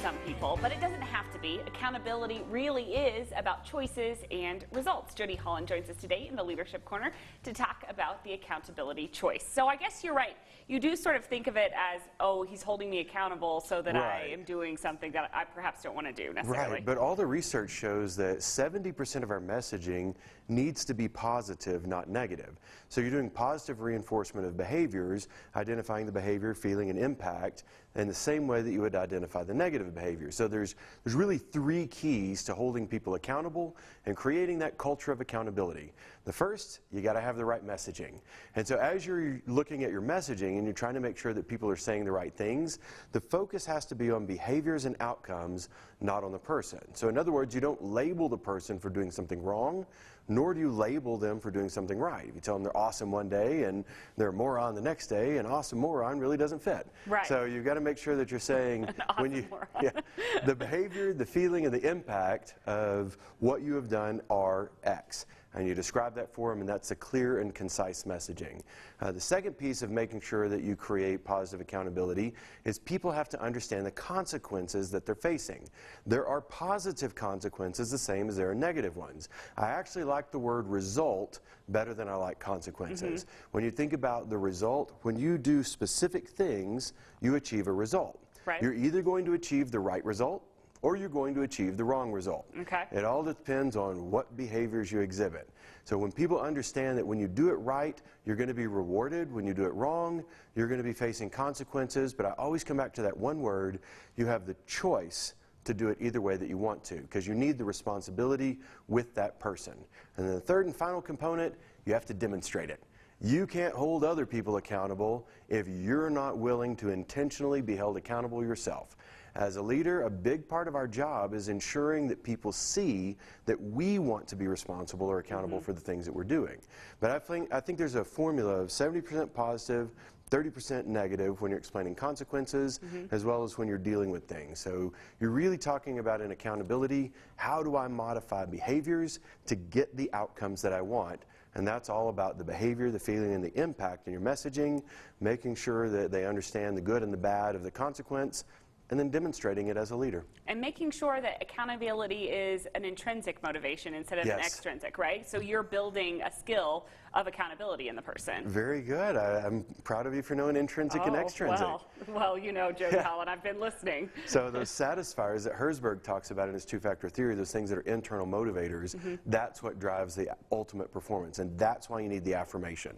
some people, but it doesn't have to be. Accountability really is about choices and results. Jody Holland joins us today in the Leadership Corner to talk about the accountability choice. So I guess you're right. You do sort of think of it as, oh, he's holding me accountable so that I am doing something that I perhaps don't want to do necessarily. Right, but all the research shows that 70% of our messaging needs to be positive, not negative. So you're doing positive reinforcement of behaviors, identifying the behavior, feeling, and impact in the same way that you would identify the negative behavior. So there's really three keys to holding people accountable and creating that culture of accountability. The first, you got to have the right messaging. And so as you're looking at your messaging and you're trying to make sure that people are saying the right things, the focus has to be on behaviors and outcomes, not on the person. So in other words, you don't label the person for doing something wrong, nor do you label them for doing something right. If you tell them they're awesome one day and they're a moron the next day, an awesome moron really doesn't fit. Right. So you've got to make sure that you're saying the behavior, the feeling, and the impact of what you have done are X. And you describe that for them, and that's a clear and concise messaging. The second piece of making sure that you create positive accountability is people have to understand the consequences that they're facing. There are positive consequences the same as there are negative ones. I actually like the word result better than I like consequences. When you think about the result, when you do specific things, you achieve a result. Right. You're either going to achieve the right result or you're going to achieve the wrong result. Okay. It all depends on what behaviors you exhibit. So when people understand that when you do it right, you're going to be rewarded. When you do it wrong, you're going to be facing consequences. But I always come back to that one word, you have the choice to do it either way that you want to, because you need the responsibility with that person. And then the third and final component, you have to demonstrate it. You can't hold other people accountable if you're not willing to intentionally be held accountable yourself. As a leader, a big part of our job is ensuring that people see that we want to be responsible or accountable for the things that we're doing. But I think there's a formula of 70% positive, 30% negative when you're explaining consequences, as well as when you're dealing with things. So you're really talking about an accountability. How do I modify behaviors to get the outcomes that I want? And that's all about the behavior, the feeling, and the impact in your messaging, making sure that they understand the good and the bad of the consequence, and then demonstrating it as a leader. And making sure that accountability is an intrinsic motivation instead of an extrinsic, right? So you're building a skill of accountability in the person. Very good. I'm proud of you for knowing intrinsic and extrinsic. Well, you know, Jody Holland, I've been listening. So those satisfiers that Herzberg talks about in his two-factor theory, those things that are internal motivators, that's what drives the ultimate performance, and that's why you need the affirmation.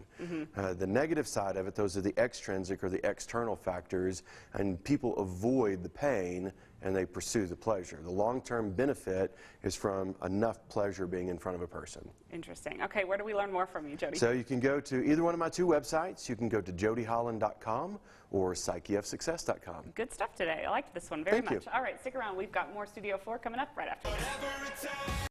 The negative side of it, those are the extrinsic or the external factors, and people avoid the pain and they pursue the pleasure. The long-term benefit is from enough pleasure being in front of a person. Interesting. Okay, where do we learn more from you, Jody? So you can go to either one of my two websites. You can go to jodyholland.com or psycheofsuccess.com. Good stuff today. I liked this one very much. Thank you. All right, stick around. We've got more Studio 4 coming up right after this.